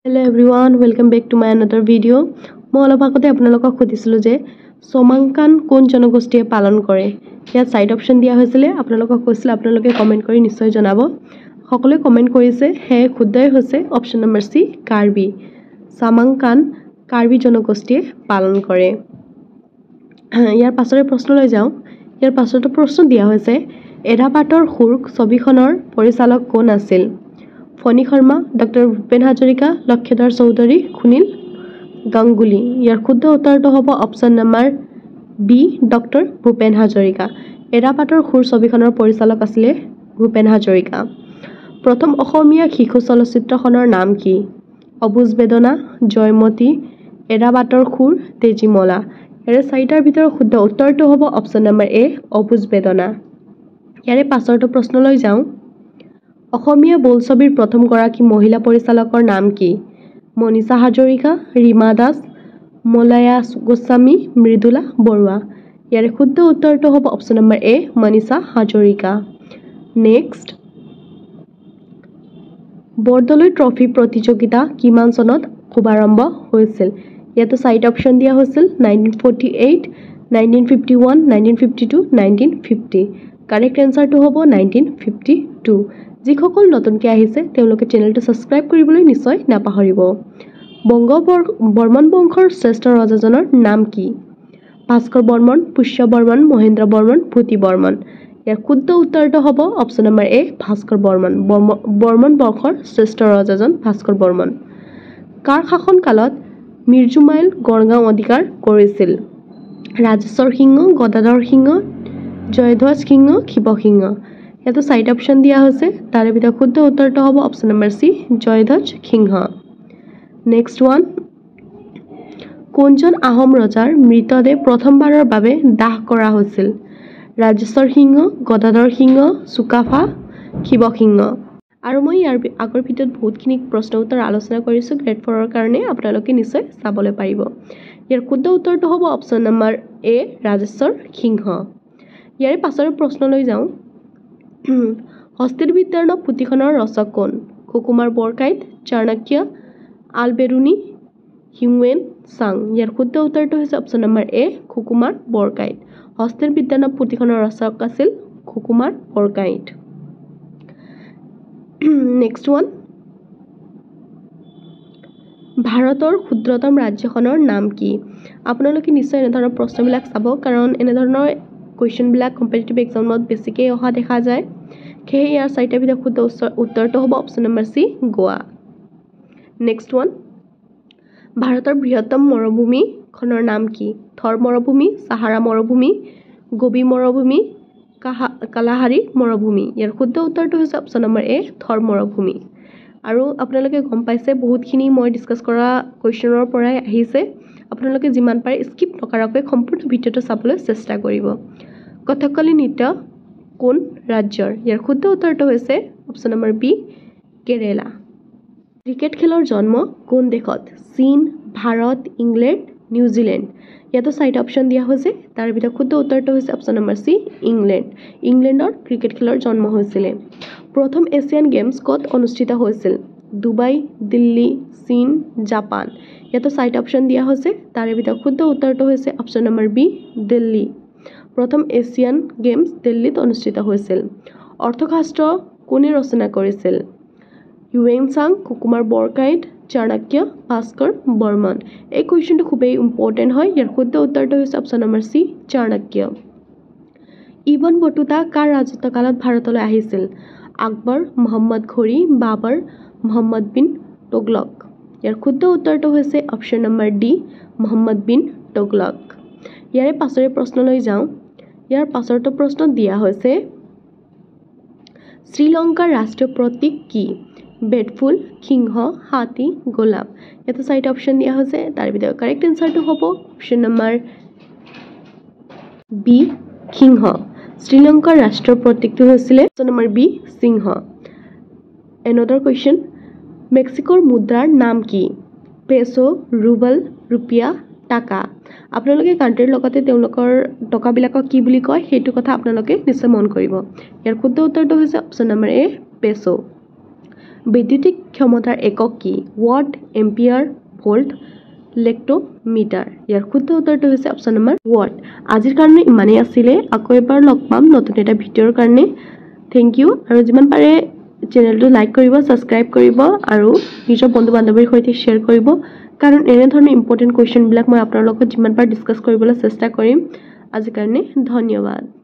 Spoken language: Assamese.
Hello everyone, welcome back to my another video. মই অলপ আগতে আপোনালোকক সুধিছিলো যে সমাংকান কোন জনগোষ্ঠীয়ে পালন কৰে। ইয়াত সাইড অপশন দিয়া হৈছিল। আপোনালোকক কৈছিল আপোনালোকে কমেন্ট কৰি নিশ্চয় জনাব। সকলোৱে কমেন্ট কৰিছে হে শুদ্ধই হৈছে অপশন নম্বৰ সি কাৰ্বি। সমাংকান কাৰ্বি জনগোষ্ঠীয়ে পালন কৰে। ইয়াৰ পাছৰে প্ৰশ্নলৈ যাওঁ। ইয়াৰ পাছৰটো প্ৰশ্ন দিয়া হৈছে এৰাপাতৰ সুৰ ছবিখনৰ পৰিচালক কোন আছিল? ফণী শৰ্মা, ডক্টৰ ভূপেন হাজৰিকা, লক্ষধৰ চৌধুৰী, সুনীল গাংগুলী। ইয়াৰ শুদ্ধ উত্তৰটো হ'ব option number B doctor Bhupen Hazarika. এৰাপাতৰ সুৰ ছবিখনৰ পৰিচালক আছিলে ভূপেন হাজৰিকা। প্ৰথম অসমীয়া শিশু চলচ্চিত্ৰখনৰ নাম কি? অবুজ বেদনা, জয়মতী, এৰাপাতৰ সুৰ, তেজীমলা। ইয়াৰে চাৰিটাৰ ভিতৰত শুদ্ধ উত্তৰটো হ'ব অপশ্যন নম্বৰ এ অবুজ বেদনা। ইয়াৰে পাছৰটো প্ৰশ্নলৈ যাওঁ। অসমীয়া বোলছবিৰ প্ৰথম গৰাকী মহিলা পৰিচালকৰ নাম কি? মনীষা হাজৰিকা, ৰীমা দাস, মলয়া গোস্বামী, মৃদুলা বৰুৱা। ইয়াৰে শুদ্ধ উত্তৰটো হ'ব অপশ্যন নম্বৰ এ মনীষা হাজৰিকা। নেক্সট, বৰদলৈ ট্ৰফি প্ৰতিযোগিতা কিমান চনত শুভাৰম্ভ হৈছিল? ইয়াতো চাৰিটা অপশ্যন দিয়া হৈছিল 1948, 1951, 1952, 1950। কাৰেক্ট এনচাৰটো হ'ব 1952। যিসকল নতুনকৈ আহিছে তেওঁলোকে চেনেলটো ছাবস্ক্ৰাইব কৰিবলৈ নিশ্চয় নাপাহৰিব। বৰ্মন বংশৰ শ্ৰেষ্ঠ ৰজাজনৰ নাম কি? ভাস্কৰ বৰ্মন, পুষ্য বৰ্মন, মহেন্দ্ৰ বৰ্মন, ভূতি বৰ্মন। ইয়াৰ শুদ্ধ উত্তৰটো হ'ব অপশ্যন নম্বৰ এ ভাস্কৰ বৰ্মন। বৰ্মন বংশৰ শ্ৰেষ্ঠ ৰজাজন ভাস্কৰ বৰ্মন। কাৰ শাসন কালত মিৰ্জুমাইল গড়গাঁও অধিকাৰ কৰিছিল? ৰাজেশ্বৰ সিংহ, গদাধৰ সিংহ, জয়ধ্বজ সিংহ, শিৱসিংহ। ইয়াতো চাৰিটা অপশ্যন দিয়া হৈছে। তাৰে ভিতৰত শুদ্ধ উত্তৰটো হ'ব অপশ্যন নম্বৰ চি জয়ধ্বজ সিংহ। নেক্সট ওৱান, কোনজন আহোম ৰজাৰ মৃতদেহ প্ৰথমবাৰৰ বাবে দাহ কৰা হৈছিল? ৰাজেশ্বৰ সিংহ, গদাধৰ সিংহ, চুকাফা, শিৱসিংহ। আৰু মই ইয়াৰ আগৰ ভিডিঅ'ত বহুতখিনি প্ৰশ্ন উত্তৰ আলোচনা কৰিছোঁ গ্ৰেড 4ৰ কাৰণে, আপোনালোকে নিশ্চয় চাবলৈ পাৰিব। ইয়াৰ শুদ্ধ উত্তৰটো হ'ব অপশ্যন নম্বৰ এ ৰাজেশ্বৰ সিংহ। ইয়াৰে পাছৰ প্ৰশ্নলৈ যাওঁ। হস্তিৰ বিদ্যাৰ্ণৱ পুথিখনৰ ৰচক কোন? সুকুমাৰ বৰকাইত, চাণক্য, আলবেৰুনি, হিউৱেন চাং। ইয়াৰ শুদ্ধ উত্তৰটো হৈছে অপশ্যন নম্বৰ এ সুকুমাৰ বৰকাইত। হস্তিৰ বিদ্যাৰ্ণৱ পুথিখনৰ ৰচক আছিল সুকুমাৰ বৰকাইত। নেক্সট ওৱান, ভাৰতৰ ক্ষুদ্ৰতম ৰাজ্যখনৰ নাম কি? আপোনালোকে নিশ্চয় এনেধৰণৰ প্ৰশ্নবিলাক চাব, কাৰণ এনেধৰণৰ কুৱেশ্যনবিলাক কম্পিটিটিভ এক্সামত বেছিকৈ অহা দেখা যায়। সেয়ে ইয়াৰ চাৰিটাৰ ভিতৰত শুদ্ধ উত্তৰটো হ'ব অপশ্যন নম্বৰ চি গোৱা। নেক্সট ওৱান, ভাৰতৰ বৃহত্তম মৰুভূমিখনৰ নাম কি? থৰ মৰুভূমি, চাহাৰা মৰুভূমি, গোবি মৰুভূমি, কালাহাৰী মৰুভূমি। ইয়াৰ শুদ্ধ উত্তৰটো হৈছে অপশ্যন নম্বৰ এ থৰ মৰুভূমি। আৰু আপোনালোকে গম পাইছে বহুতখিনি মই ডিছকাছ কৰা কুৱেশ্যনৰ পৰাই আহিছে। আপোনালোকে যিমান পাৰে স্কিপ নকৰাকৈ সম্পূৰ্ণ ভিডিঅ'টো চাবলৈ চেষ্টা কৰিব। কথকলি নৃত্য কোন ৰাজ্যৰ? ইয়াৰ শুদ্ধ উত্তৰটো হৈছে অপশ্যন নম্বৰ বি কেৰেলা। ক্ৰিকেট খেলৰ জন্ম কোন দেশত? চীন, ভাৰত, ইংলেণ্ড, নিউজিলেণ্ড। ইয়াতো চাৰিটা অপশ্যন দিয়া হৈছে। তাৰ ভিতৰত শুদ্ধ উত্তৰটো হৈছে অপশ্যন নম্বৰ চি ইংলেণ্ড। ইংলেণ্ডৰ ক্ৰিকেট খেলৰ জন্ম হৈছিলে। প্ৰথম এছিয়ান গেমছ ক'ত অনুষ্ঠিত হৈছিল? ডুবাই, দিল্লী, চীন, জাপান। ইয়াতো চাৰিটা অপশ্যন দিয়া হৈছে। তাৰে ভিতৰত শুদ্ধ উত্তৰটো হৈছে অপশ্যন নম্বৰ বি দিল্লী। প্ৰথম এছিয়ান গেমছ দিল্লীত অনুষ্ঠিত হৈছিল। অৰ্থশাস্ত্ৰ কোনে ৰচনা কৰিছিল? হিউৱেন চাং, সুকুমাৰ বৰকাইত, চাণক্য, ভাস্কৰ বৰ্মন। এই কুৱেশ্যনটো খুবেই ইম্পৰ্টেণ্ট হয়। ইয়াৰ শুদ্ধ উত্তৰটো হৈছে option number C Chanakya. Ibn Battuta কাৰ ৰাজত্বকালত ভাৰতলৈ আহিছিল? আকবৰ, মহম্মদ ঘৰী, বাবৰ, মহম্মদ বিন তুগলক। ইয়াৰ শুদ্ধ উত্তৰটো হৈছে option number D Muhammad bin Tughlaq. ইয়াৰে পাছৰে প্ৰশ্নলৈ যাওঁ। ইয়াৰ পাছৰটো প্ৰশ্ন দিয়া হৈছে শ্ৰীলংকাৰ ৰাষ্ট্ৰীয় প্ৰতীক কি? বেটফুল, সিংহ, হাতী, গোলাপ। ইয়াতে চাৰিটা অপশ্যন দিয়া হৈছে। তাৰ ভিতৰত কাৰেক্ট এনচাৰটো হ'ব অপশ্যন নম্বৰ বি সিংহ। শ্ৰীলংকাৰ ৰাষ্ট্ৰীয় প্ৰতীকটো হৈছিলে অপশ্যন নম্বৰ বি সিংহ। এনডাৰ কুৱেশ্যন, মেক্সিকোৰ মুদ্ৰাৰ নাম কি? পেছো, ৰুবল, ৰুপিয়া, টাকা। আপোনালোকে কাণ্ট্ৰিৰ লগতে তেওঁলোকৰ টকাবিলাকক কি বুলি কয় সেইটো কথা আপোনালোকে নিশ্চয় মন কৰিব। ইয়াৰ শুদ্ধ উত্তৰটো হৈছে অপশ্যন নম্বৰ এ পেছো। বৈদ্যুতিক ক্ষমতাৰ একক কি ওয়াট এম্পিয়াৰ ভোল্ট ইলেক্ট্ৰোমিটাৰ ইয়াৰ শুদ্ধ উত্তৰটো হৈছে অপচন নম্বৰ ওয়াট আজিৰ কাৰণে ইমানেই আছিলে আকৌ এবাৰ লগ পাম নতুন এটা ভিডিঅ'ৰ কাৰণে থ্যাংক ইউ আৰু যিমান পাৰে চেনেলটো লাইক কৰিব সাবস্ক্ৰাইব কৰিব আৰু নিজৰ বন্ধু বান্ধৱীৰ সৈতে শ্বেয়াৰ কৰিব কাৰণ এনে ধৰণৰ ইম্পৰ্টেন্ট কোৱেশ্চন বিলাক মই আপোনাৰ লগত যিমান পাৰ ডিসকাস কৰিবলৈ চেষ্টা কৰিম আজিৰ কাৰণে ধন্যবাদ